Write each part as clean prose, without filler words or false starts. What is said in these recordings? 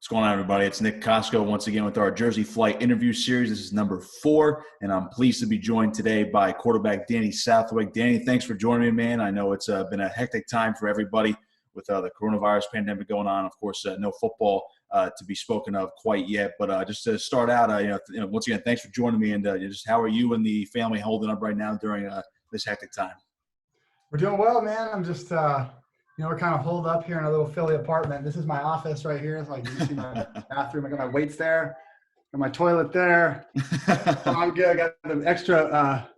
What's going on, everybody? It's Nick Kosko once again with our Jersey Flight interview series. This is number 4, and I'm pleased to be joined today by quarterback Danny Southwick. Danny, thanks for joining me, man. I know it's been a hectic time for everybody with the coronavirus pandemic going on. Of course, no football to be spoken of quite yet. But just to start out, once again, thanks for joining me. And just how are you and the family holding up right now during this hectic time? We're doing well, man. I'm just we're kind of holed up here in a little Philly apartment. This is my office right here. So you can see my bathroom. I got my weights there, got my toilet there. So I'm good. I got the extra,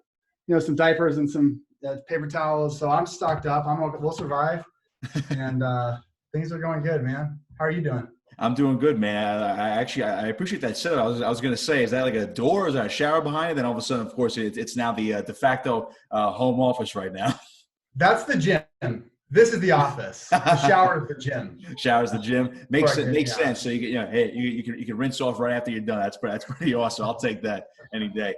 some diapers and some paper towels. So I'm stocked up. We'll survive, and things are going good, man. How are you doing? I'm doing good, man. I appreciate that setup. I was going to say, is that like a door? Is that a shower behind it? Then all of a sudden, of course, it's now the de facto home office right now. That's the gym. This is the office. The shower is the gym. Shower's the gym. Makes sense. So you can rinse off right after you're done. That's pretty awesome. I'll take that any day.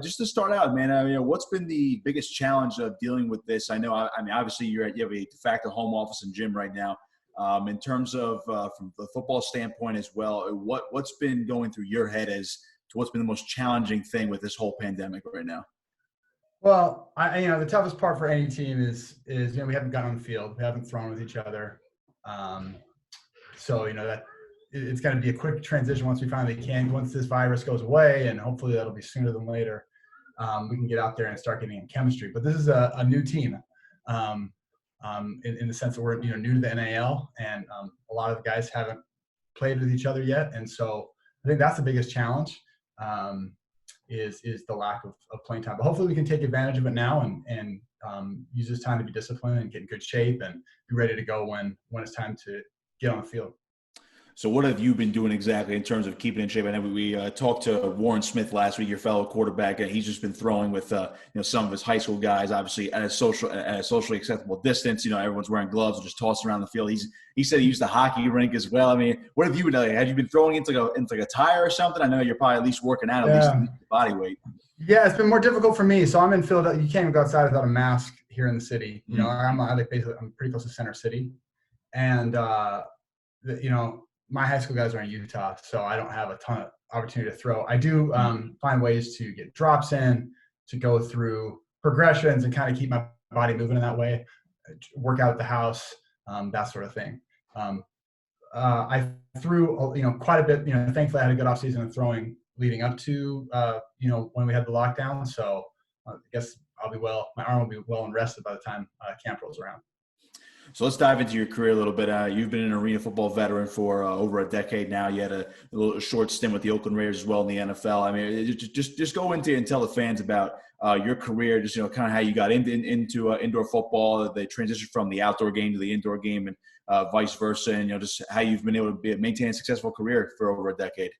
Just to start out, man, what's been the biggest challenge of dealing with this? I know, obviously you have a de facto home office and gym right now. In terms of from the football standpoint as well, what's been going through your head as to what's been the most challenging thing with this whole pandemic right now? Well, the toughest part for any team is we haven't gotten on the field, we haven't thrown with each other, so that it's going to be a quick transition once we finally can. Once this virus goes away, and hopefully that'll be sooner than later, we can get out there and start getting in chemistry. But this is a new team, in the sense that we're new to the NAL, and a lot of the guys haven't played with each other yet, and so I think that's the biggest challenge. Is the lack of playing time. But hopefully we can take advantage of it now and use this time to be disciplined and get in good shape and be ready to go when it's time to get on the field. So what have you been doing exactly in terms of keeping in shape? I know we talked to Warren Smith last week, your fellow quarterback, and he's just been throwing with some of his high school guys, obviously at a socially acceptable distance. Everyone's wearing gloves and just tossing around the field. He said he used the hockey rink as well. I mean, what have you been doing? Have you been throwing into like a tire or something? I know you're probably at least working out, at least in body weight. Yeah, it's been more difficult for me. So I'm in Philadelphia. You can't even go outside without a mask here in the city. I'm pretty close to Center City, and my high school guys are in Utah, so I don't have a ton of opportunity to throw. I do find ways to get drops in, to go through progressions and kind of keep my body moving in that way, work out at the house, that sort of thing. I threw, quite a bit. Thankfully I had a good offseason of throwing leading up to, when we had the lockdown. So I guess my arm will be well and rested by the time camp rolls around. So let's dive into your career a little bit. You've been an arena football veteran for over a decade now. You had a little short stint with the Oakland Raiders as well in the NFL. I mean, just go into and tell the fans about your career, just kind of how you got into indoor football, the transition from the outdoor game to the indoor game, and vice versa, and just how you've been able to maintain a successful career for over a decade.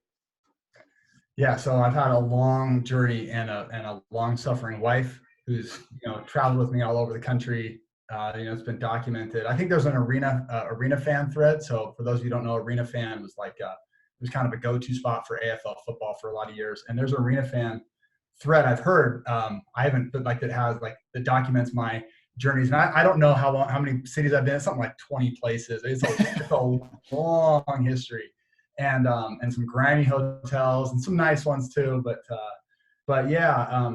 Yeah, so I've had a long journey and a long-suffering wife who's traveled with me all over the country. It's been documented. I think there's an arena fan thread. So for those of you who don't know, Arena Fan was it was kind of a go-to spot for AFL football for a lot of years. And there's an Arena Fan thread I've heard. I haven't, but that has that documents my journeys. And I don't know how many cities I've been in. Something like 20 places. It's a long history, and some grimy hotels and some nice ones too. But yeah.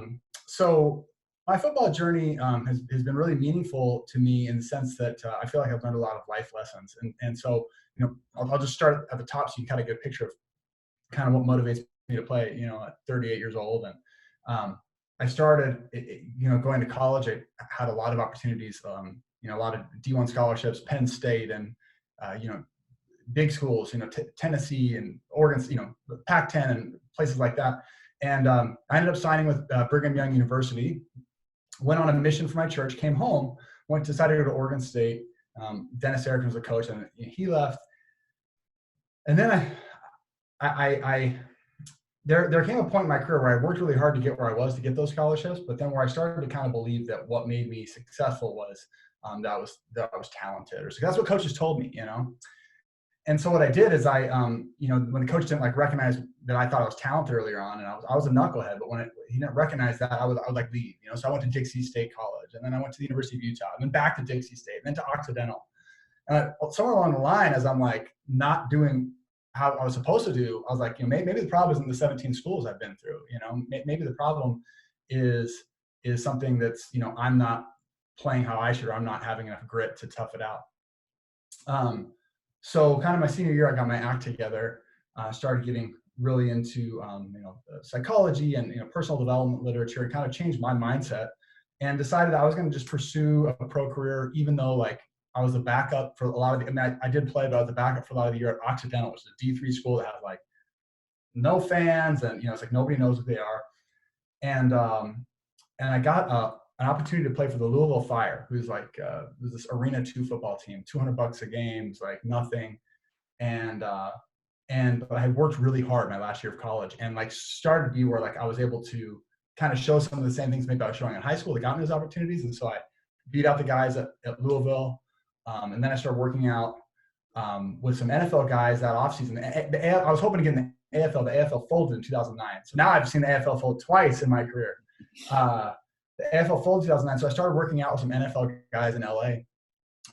So my football journey has been really meaningful to me in the sense that I feel like I've learned a lot of life lessons. And so, I'll just start at the top so you can kind of get a picture of kind of what motivates me to play, at 38 years old. And I started, going to college. I had a lot of opportunities, a lot of D1 scholarships, Penn State and, big schools, Tennessee and Oregon, Pac-10 and places like that. And I ended up signing with Brigham Young University. Went on a mission for my church, came home, decided to go to Oregon State. Dennis Erickson was the coach, and he left. And then there came a point in my career where I worked really hard to get where I was to get those scholarships, but then where I started to kind of believe that what made me successful was that I was talented, or so that's what coaches told me, And so what I did is when the coach didn't recognize that I thought I was talented earlier on, and I was a knucklehead, but when he didn't recognize that, I would leave, So I went to Dixie State College, and then I went to the University of Utah, and then back to Dixie State, and then to Occidental. And somewhere along the line, as I'm not doing how I was supposed to do, I was like, maybe the problem isn't the 17 schools I've been through. Maybe the problem is something that's, I'm not playing how I should, or I'm not having enough grit to tough it out. So kind of my senior year, I got my act together, started getting really into, psychology and, personal development literature, and kind of changed my mindset, and decided I was going to just pursue a pro career, even though like I was a backup for a lot of I did play, but I was a backup for a lot of the year at Occidental, which is a D3 school that has like no fans, and, it's like nobody knows what they are. And I got an opportunity to play for the Louisville Fire, who's like, was this Arena 2 football team, $200 a game, it's like nothing. And I had worked really hard my last year of college, and like started to be where like I was able to kind of show some of the same things maybe I was showing in high school that got me those opportunities. And so I beat out the guys at Louisville. And then I started working out with some NFL guys that offseason. I was hoping to get in the AFL. The AFL folded in 2009. So now I've seen the AFL fold twice in my career. The AFL folded in 2009. So I started working out with some NFL guys in LA.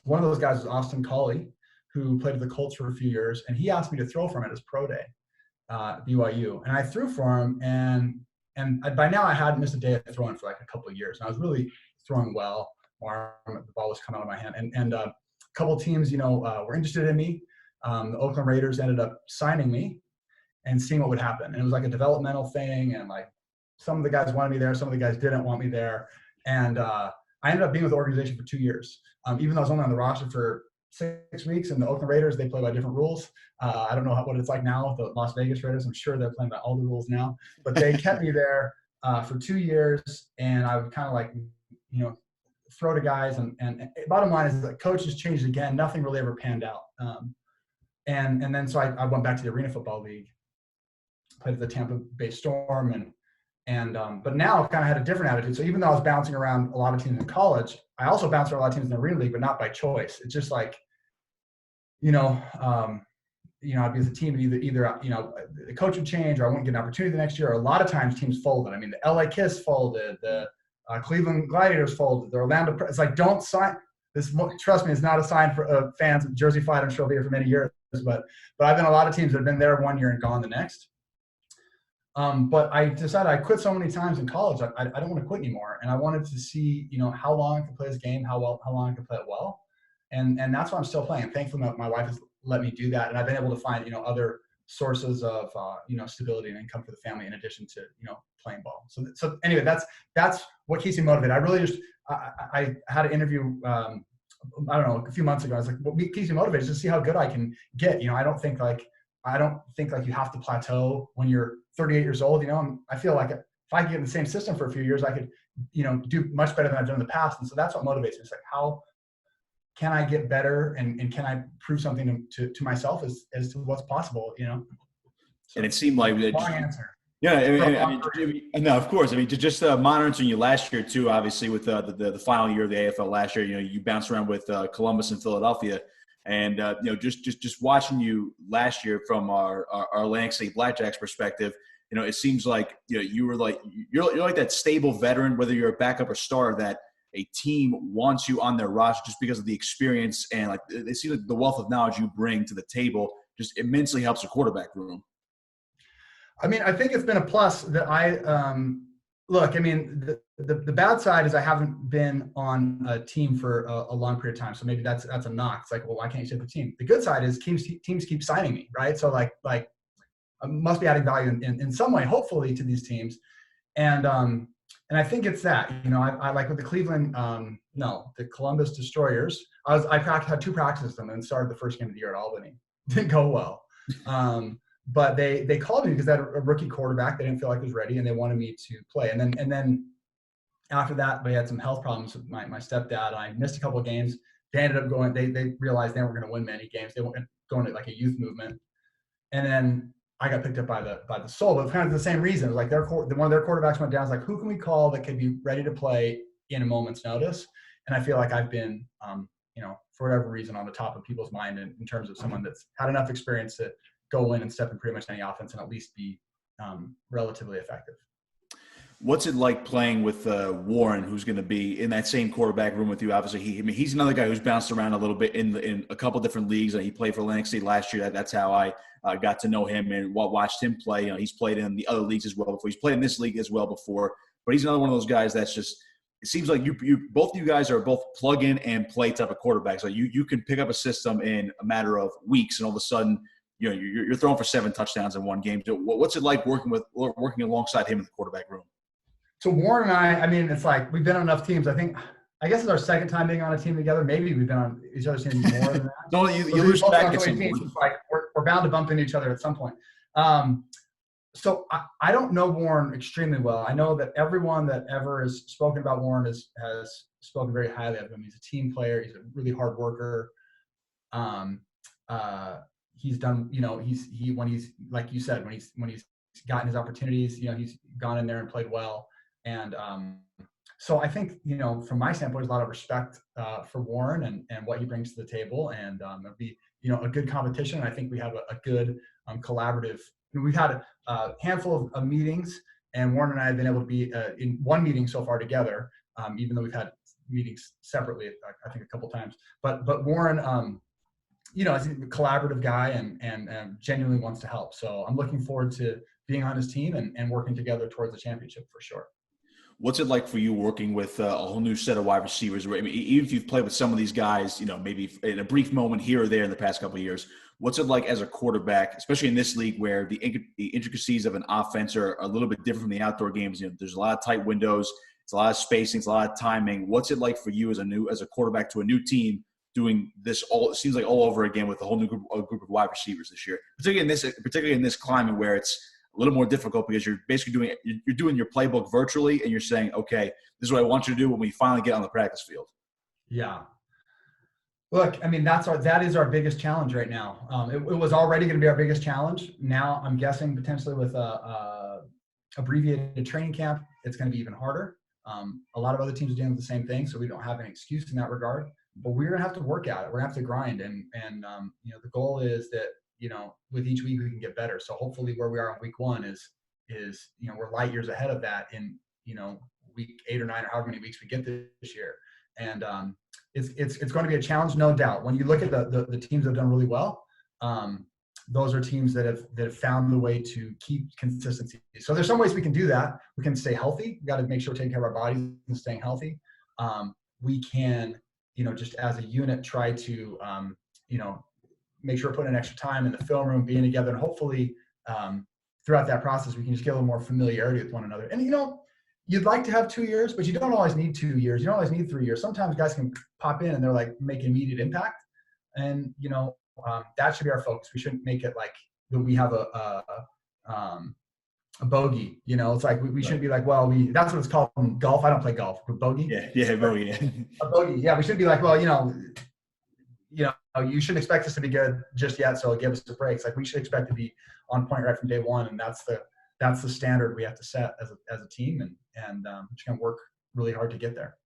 One of those guys was Austin Collie, who played with the Colts for a few years. And he asked me to throw for him at his pro day at BYU. And I threw for him. And by now I hadn't missed a day of throwing for like a couple of years. And I was really throwing well. The ball was coming out of my hand. And a couple of teams, were interested in me. The Oakland Raiders ended up signing me and seeing what would happen. And it was like a developmental thing. And like some of the guys wanted me there. Some of the guys didn't want me there. And I ended up being with the organization for 2 years. Even though I was only on the roster for 6 weeks, and the Oakland Raiders, they play by different rules. I don't know what it's like now with the Las Vegas Raiders. I'm sure they're playing by all the rules now, but they kept me there for 2 years, and I would kind of like, throw to guys. And bottom line is that coaches changed again. Nothing really ever panned out. And then so I went back to the Arena Football League, played at the Tampa Bay Storm, but now I've kind of had a different attitude. So even though I was bouncing around a lot of teams in college, I also bounced around a lot of teams in the Arena League, but not by choice. It's just like, I'd be with a team, and either the coach would change, or I wouldn't get an opportunity the next year. Or a lot of times teams folded. I mean, the LA Kiss folded, the Cleveland Gladiators folded, the Orlando. It's like, don't sign this. Trust me, it's not a sign for fans of Jersey Flight. I'm sure I'll be here for many years, but I've been a lot of teams that have been there 1 year and gone the next. But I decided I quit so many times in college. I don't want to quit anymore, and I wanted to see how long I could play this game, how long I could play it well, and that's why I'm still playing. Thankfully, my wife has let me do that, and I've been able to find other sources of stability and income for the family in addition to playing ball. So anyway, that's what keeps me motivated. I really just I had an interview I don't know, a few months ago. I was like, what keeps me motivated is to see how good I can get. I don't think like you have to plateau when you're 38 years old. And I feel like if I could get in the same system for a few years, I could do much better than I've done in the past. And so that's what motivates me. It's like, how can I get better, and can I prove something to myself as to what's possible, So, and it seemed like long answer. Yeah, I mean, no, of course. I mean, just monitoring you last year too. Obviously, with the final year of the AFL last year, you bounced around with Columbus and Philadelphia, and just watching you last year from our Atlantic State Blackjacks perspective, it seems like you were like you're like that stable veteran, whether you're a backup or star, that a team wants you on their roster just because of the experience, and like they see like the wealth of knowledge you bring to the table just immensely helps the quarterback room. I mean, I think it's been a plus that look. I mean, the bad side is I haven't been on a team for a long period of time, so maybe that's a knock. It's like, well, why can't you stay with the team? The good side is teams keep signing me, right? So like I must be adding value in some way, hopefully, to these teams, and I think it's that. I like with the Cleveland, the Columbus Destroyers. I had 2 practices with them and started the first game of the year at Albany. Didn't go well. But they called me because they had a rookie quarterback. They didn't feel like he was ready, and they wanted me to play. And then after that, they had some health problems with my stepdad. I missed a couple of games. They ended up going. They realized they weren't going to win many games. They weren't going to like a youth movement. And then I got picked up by the Soul, but kind of the same reason. Like one of their quarterbacks went down. It's like, who can we call that could be ready to play in a moment's notice? And I feel like I've been, for whatever reason, on the top of people's mind in terms of someone that's had enough experience to go in and step in pretty much any offense and at least be relatively effective. What's it like playing with Warren, who's going to be in that same quarterback room with you? Obviously, he's another guy who's bounced around a little bit in a couple different leagues. He played for Atlantic State last year. That's how I got to know him and watched him play. You know, he's played in the other leagues as well before. He's played in this league as well before. But he's another one of those guys that's just – it seems like you both of you guys are both plug in and play type of quarterbacks. Like you can pick up a system in a matter of weeks, and all of a sudden, you know, you're throwing for 7 touchdowns in one game. So what's it like working alongside him in the quarterback room? So Warren and I mean, it's like we've been on enough teams. I guess it's our second time being on a team together. Maybe we've been on each other's teams more than that. No, you lose track at some point. Like we're bound to bump into each other at some point. So I don't know Warren extremely well. I know that everyone that ever has spoken about Warren has spoken very highly of him. He's a team player. He's a really hard worker. He's done, you know, when he's like you said, when he's gotten his opportunities, you know, he's gone in there and played well. And so I think, you know, from my standpoint, there's a lot of respect for Warren and what he brings to the table, and it'll be, you know, a good competition. I think we have a good collaborative. We've had a handful of meetings, and Warren and I have been able to be in one meeting so far together, even though we've had meetings separately, I think a couple times. But Warren, you know, is a collaborative guy and genuinely wants to help. So I'm looking forward to being on his team and working together towards the championship for sure. What's it like for you working with a whole new set of wide receivers? I mean, even if you've played with some of these guys, you know, maybe in a brief moment here or there in the past couple of years, what's it like as a quarterback, especially in this league where the intricacies of an offense are a little bit different from the outdoor games? You know, there's a lot of tight windows, it's a lot of spacing, it's a lot of timing. What's it like for you as a quarterback to a new team doing this it seems like all over again with a whole new group of wide receivers this year, particularly in this climate where it's a little more difficult because you're basically doing your playbook virtually, and you're saying, okay, this is what I want you to do when we finally get on the practice field. Yeah. Look, I mean, that is our biggest challenge right now. It was already going to be our biggest challenge. Now I'm guessing potentially with a abbreviated training camp, it's going to be even harder. A lot of other teams are dealing with the same thing, so we don't have an excuse in that regard. But we're going to have to work at it. We're going to have to grind, and you know, the goal is that, you know, with each week we can get better. So hopefully where we are on week 1 is you know, we're light years ahead of that in, you know, week 8 or 9 or however many weeks we get this year. And it's going to be a challenge, no doubt. When you look at the teams that have done really well, those are teams that have found the way to keep consistency. So there's some ways we can do that. We can stay healthy. We got to make sure we're taking care of our bodies and staying healthy. We can, you know, just as a unit try to, you know, make sure we're putting in extra time in the film room, being together, and hopefully throughout that process, we can just get a little more familiarity with one another. And, you know, you'd like to have 2 years, but you don't always need 2 years. You don't always need 3 years. Sometimes guys can pop in and they're like make immediate impact. And, you know, that should be our focus. We shouldn't make it like that we have a bogey. You know, it's like we shouldn't be like, well, that's what it's called in golf. I don't play golf. But bogey? Yeah, bogey. A bogey. Yeah, we should be like, well, you know, you shouldn't expect us to be good just yet, so give us the breaks. Like we should expect to be on point right from day one, and that's the standard we have to set as a team, and we're just gonna work really hard to get there.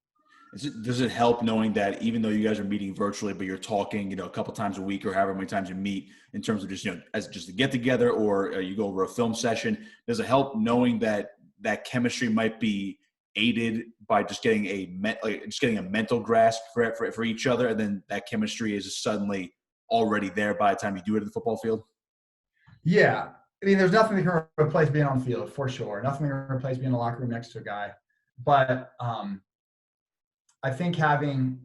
Does it help knowing that even though you guys are meeting virtually, but you're talking, you know, a couple times a week or however many times you meet in terms of just, you know, as just to get together or you go over a film session? Does it help knowing that chemistry might be aided by just getting a mental grasp for each other, and then that chemistry is suddenly already there by the time you do it in the football field? Yeah. I mean, there's nothing that can replace being on the field, for sure. Nothing that can replace being in the locker room next to a guy. But I think having,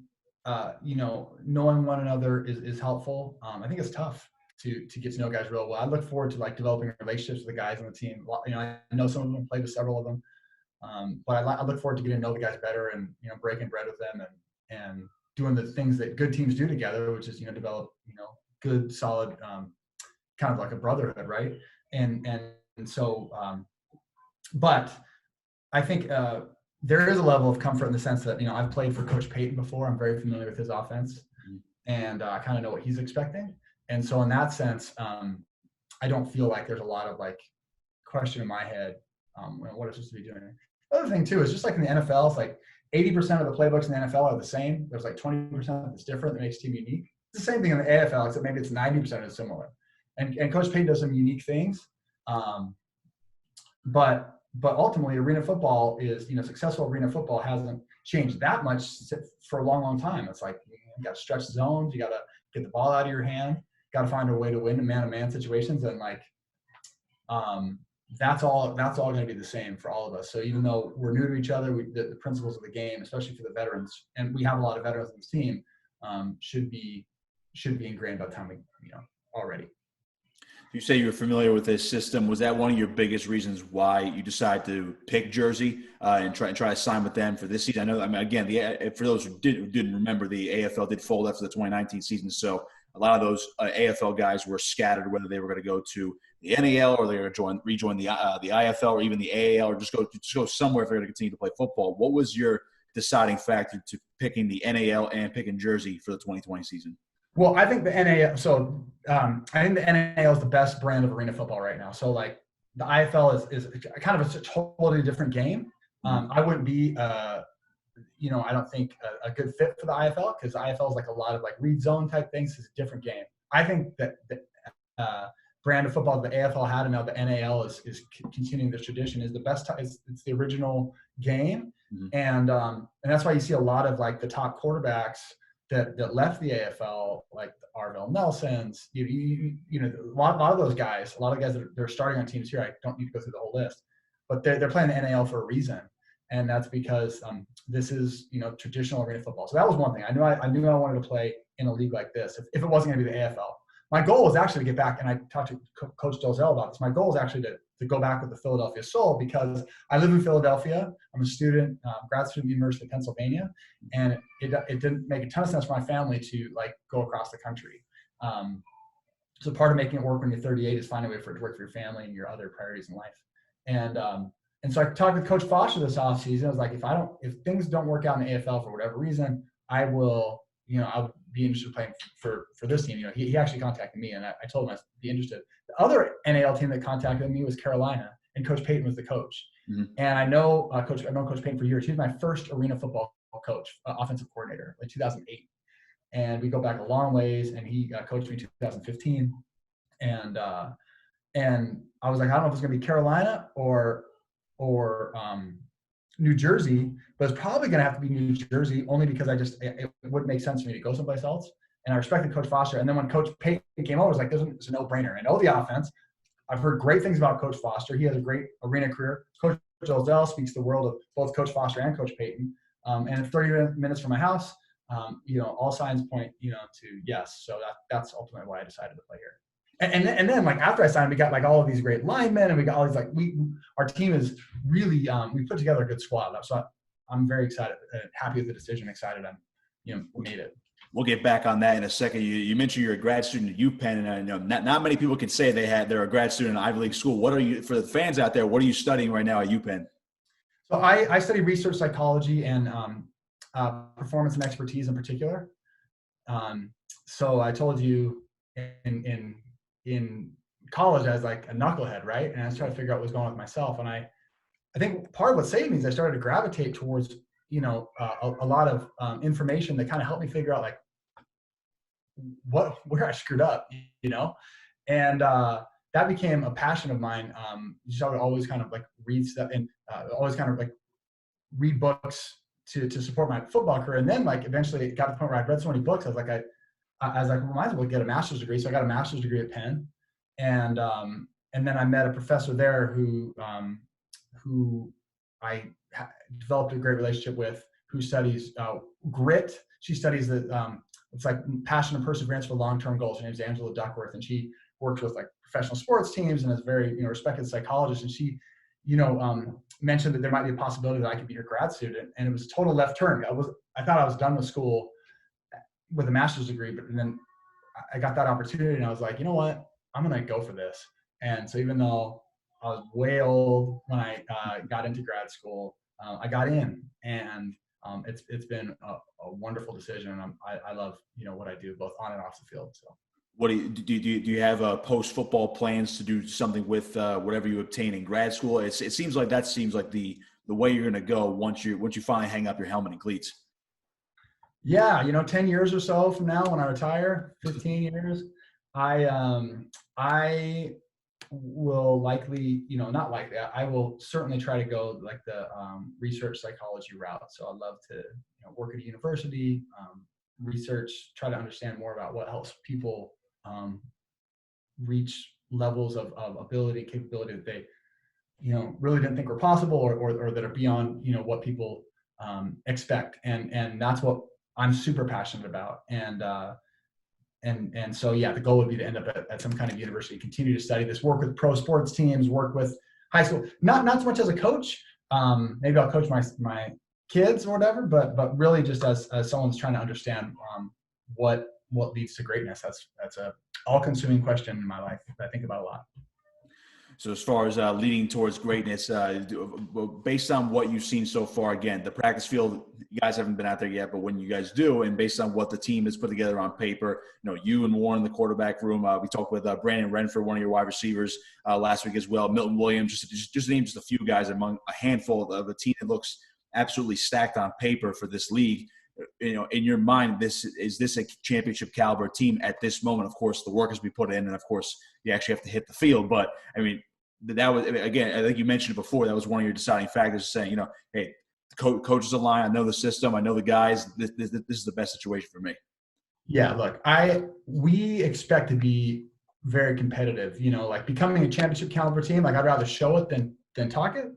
you know, knowing one another is helpful. I think it's tough to get to know guys real well. I look forward to like developing relationships with the guys on the team. You know, I know some of them, played with several of them. But I look forward to getting to know the guys better and, you know, breaking bread with them and doing the things that good teams do together, which is, you know, develop, you know, good, solid, kind of like a brotherhood, right? And so, but I think there is a level of comfort in the sense that, you know, I've played for Coach Payton before. I'm very familiar with his offense, and I kind of know what he's expecting. And so in that sense, I don't feel like there's a lot of like question in my head, what I'm supposed to be doing. The other thing too is just like in the NFL, it's like 80% of the playbooks in the NFL are the same. There's like 20% that's different that makes the team unique. It's the same thing in the AFL, except maybe it's 90% is similar. And Coach Payton does some unique things. But but ultimately arena football is, successful arena football hasn't changed that much for a long, long time. It's like, you got to stretch zones. You got to get the ball out of your hand, got to find a way to win in man-to-man situations. And that's all going to be the same for all of us. So even though we're new to each other, the principles of the game, especially for the veterans, and we have a lot of veterans on this team, should be ingrained by the time we, already. You say you were familiar with this system. Was that one of your biggest reasons why you decided to pick Jersey and try to sign with them for this season? I know, again, for those who didn't remember, the AFL did fold after the 2019 season, so a lot of those AFL guys were scattered, whether they were going to go to the NAL or they were going to rejoin the IFL or even the AAL, or just go somewhere if they're going to continue to play football. What was your deciding factor to picking the NAL and picking Jersey for the 2020 season? Well, I think the NAL. So I think the NAL is the best brand of arena football right now. So like the IFL is kind of a totally different game. I wouldn't be, I don't think a good fit for the IFL, because the IFL is like a lot of like read zone type things. It's a different game. I think that the brand of football that the AFL had and now the NAL is continuing this tradition is the best. It's the original game, and that's why you see a lot of like the top quarterbacks that left the AFL, like Arvell Nelsons, a lot of those guys, that they're starting on teams here. I don't need to go through the whole list, but they're playing the NAL for a reason, and that's because this is traditional arena football. So that was one thing. I knew I wanted to play in a league like this. If it wasn't going to be the AFL, my goal was actually to get back, and I talked to Coach Dozell about this. My goal was actually to go back with the Philadelphia Soul, because I live in Philadelphia. I'm a student, grad student at the University of Pennsylvania, and it didn't make a ton of sense for my family to like go across the country. So part of making it work when you're 38 is finding a way for it to work for your family and your other priorities in life. And so I talked with Coach Foster this offseason. I was like, if things don't work out in the AFL for whatever reason, I will, I'll be interested in playing for this team. He actually contacted me, and I told him I'd be interested. The other NAL team that contacted me was Carolina, and Coach Payton was the coach. And I've known Coach Payton for years. He was my first arena football coach, offensive coordinator, like 2008. And we go back a long ways, and he coached me in 2015. And I was like, I don't know if it's going to be Carolina or New Jersey, but it's probably going to have to be New Jersey, only because it wouldn't make sense for me to go someplace else. And I respected Coach Foster. And then when Coach Payton came over, I was like, it's a no-brainer. I know the offense. I've heard great things about Coach Foster. He has a great arena career. Coach Ozell speaks the world of both Coach Foster and Coach Payton. And it's 30 minutes from my house. All signs point, to yes. So that's ultimately why I decided to play here. And then like after I signed, we got like all of these great linemen, and we got all these our team is really we put together a good squad. So I'm very excited, happy with the decision, excited made it. We'll get back on that in a second. You mentioned you're a grad student at UPenn, and not many people can say they're a grad student at an Ivy League school. What are you, for the fans out there, what are you studying right now at UPenn? So I study research psychology and performance and expertise in particular. So I told you in college I was like a knucklehead, right? And I was trying to figure out what was going on with myself. And I think part of what saved me is I started to gravitate towards a lot of information that kind of helped me figure out like where I screwed up, and that became a passion of mine. Just I would always kind of like read stuff and always kind of like read books to support my football career. And then like eventually it got to the point where I'd read so many books, I was like, well, might as well get a master's degree. So I got a master's degree at Penn, and then I met a professor there who I developed a great relationship with, who studies grit. She studies it's like passion and perseverance for long-term goals. Her name's Angela Duckworth, and she works with like professional sports teams and is very respected psychologist. And she mentioned that there might be a possibility that I could be her grad student, and it was a total left turn. I thought I was done with school with a master's degree, but then I got that opportunity, and I was like, you know what, I'm gonna go for this. And so even though I was way old when I got into grad school, I got in, and it's been a wonderful decision, and I love what I do both on and off the field. So, what do you have post football plans to do something with whatever you obtain in grad school? It seems like the way you're going to go once you finally hang up your helmet and cleats. Yeah, 10 years or so from now when I retire, 15 years, I will likely, not likely, I will certainly try to go like the research psychology route. So I'd love to work at a university, research, try to understand more about what helps people reach levels of ability, capability that they, really didn't think were possible, or that are beyond, what people expect. And that's what I'm super passionate about. And so, yeah, the goal would be to end up at some kind of university, continue to study this, work with pro sports teams, work with high school, not so much as a coach. Maybe I'll coach my kids or whatever, but really just as someone who's trying to understand what leads to greatness. That's a all-consuming question in my life that I think about a lot. So as far as leading towards greatness, based on what you've seen so far, again, the practice field, you guys haven't been out there yet, but when you guys do, and based on what the team has put together on paper, you and Warren in the quarterback room, we talked with Brandon Renford, one of your wide receivers, last week as well, Milton Williams, just name just a few guys among a handful of a team that looks absolutely stacked on paper for this league. In your mind, is this a championship caliber team at this moment? Of course, the work has been put in, and of course, you actually have to hit the field. But I mean, that was, again, I think you mentioned it before. That was one of your deciding factors, saying, hey, the coach is aligned. I know the system. I know the guys. This is the best situation for me. Yeah, look, we expect to be very competitive. Like becoming a championship caliber team. Like I'd rather show it than talk it.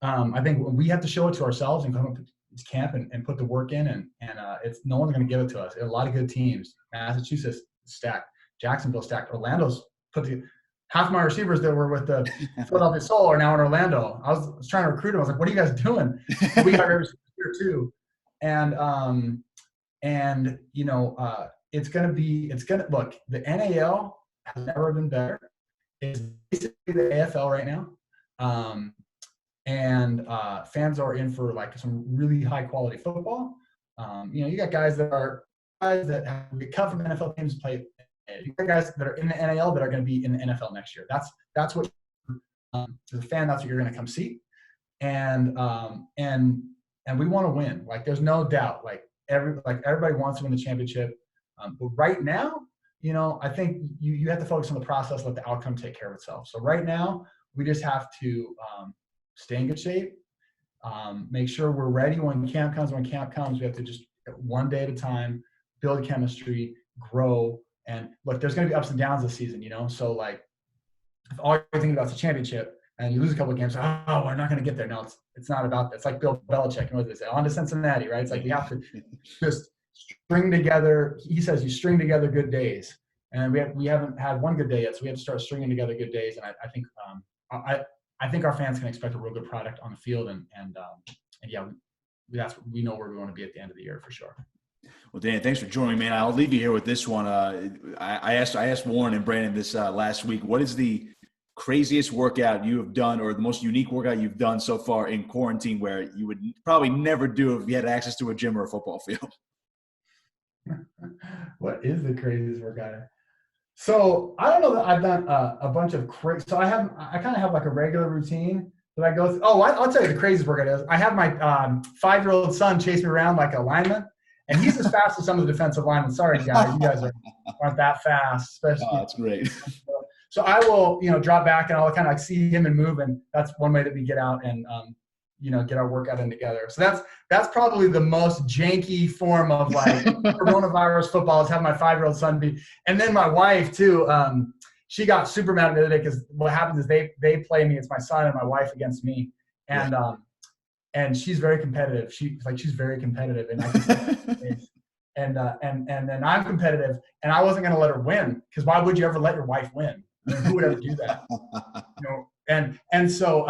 I think we have to show it to ourselves and come up to camp and put the work in, and it's no one's going to give it to us. A lot of good teams. Massachusetts stacked, Jacksonville stacked, Orlando's put together. Half my receivers that were with the Philadelphia Soul are now in Orlando. I was trying to recruit them. I was like, "What are you guys doing?" We got receivers here too, and it's gonna look. The NAL has never been better. It's basically the AFL right now. And fans are in for like some really high quality football. You got guys that have cut from NFL teams to play. You got guys that are in the NAL that are going to be in the NFL next year. That's what as a fan, that's what you're going to come see. And we want to win. Like there's no doubt. Like everybody wants to win the championship. But right now, I think you have to focus on the process, let the outcome take care of itself. So right now, we just have to stay in good shape, make sure we're ready when camp comes. When camp comes, we have to just one day at a time, build chemistry, grow. And look, there's going to be ups and downs this season, So like, if all you're thinking about is the championship and you lose a couple of games, oh, we're not going to get there. No, it's not about that. It's like Bill Belichick. What do they say? On to Cincinnati, right? It's like you have to just string together. He says you string together good days, and we haven't had one good day yet, so we have to start stringing together good days. And I think our fans can expect a real good product on the field, and yeah, we know where we want to be at the end of the year for sure. Well, Dan, thanks for joining me. I'll leave you here with this one. I asked Warren and Brandon this last week. What is the craziest workout you have done, or the most unique workout you've done so far in quarantine, where you would probably never do if you had access to a gym or a football field? What is the craziest workout? So I don't know that I've done a bunch of crazy. So I kind of have like a regular routine that I go through. Oh, I'll tell you the craziest workout is. I have my 5-year-old son chase me around like a lineman, and he's as fast as some of the defensive linemen. Sorry, guys, you guys aren't that fast. Especially. Oh, that's great. So I will, drop back and I'll kind of like see him and move, and that's one way that we get out and get our workout in together. So that's probably the most janky form of like coronavirus football, is having my 5-year-old son be. And then my wife too. She got super mad at me the other day because what happens is they play me. It's my son and my wife against me, and she's very competitive. She's very competitive, and and then I'm competitive, and I wasn't going to let her win, because why would you ever let your wife win? I mean, who would ever do that? And so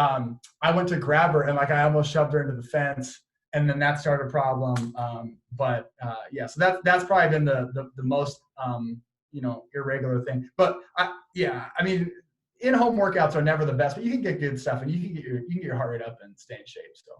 I went to grab her, and like I almost shoved her into the fence, and then that started a problem. So that's probably been the most irregular thing. But I mean, in-home workouts are never the best, but you can get good stuff, and you can get your heart rate up and stay in shape. So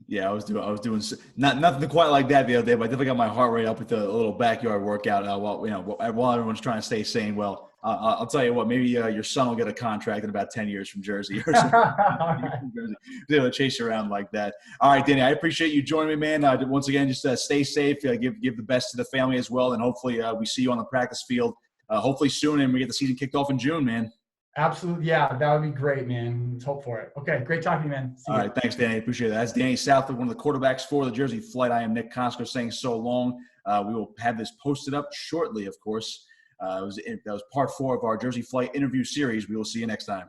yeah, I was doing nothing quite like that the other day, but I definitely got my heart rate up with a little backyard workout while everyone's trying to stay sane. Well, I'll tell you what, maybe your son will get a contract in about 10 years from Jersey or something. They'll chase you around like that. All right, Danny, I appreciate you joining me, man. Once again, just stay safe, give the best to the family as well, and hopefully we see you on the practice field hopefully soon, and we get the season kicked off in June, man. Absolutely. Yeah, that would be great, man. Let's hope for it. Okay, great talking to you, man. See All you. right, thanks, Danny. Appreciate it. That's Danny Southwick, one of the quarterbacks for the Jersey Flight. I am Nick Kosko saying so long. We will have this posted up shortly, of course. That was part 4 of our Jersey Flight interview series. We will see you next time.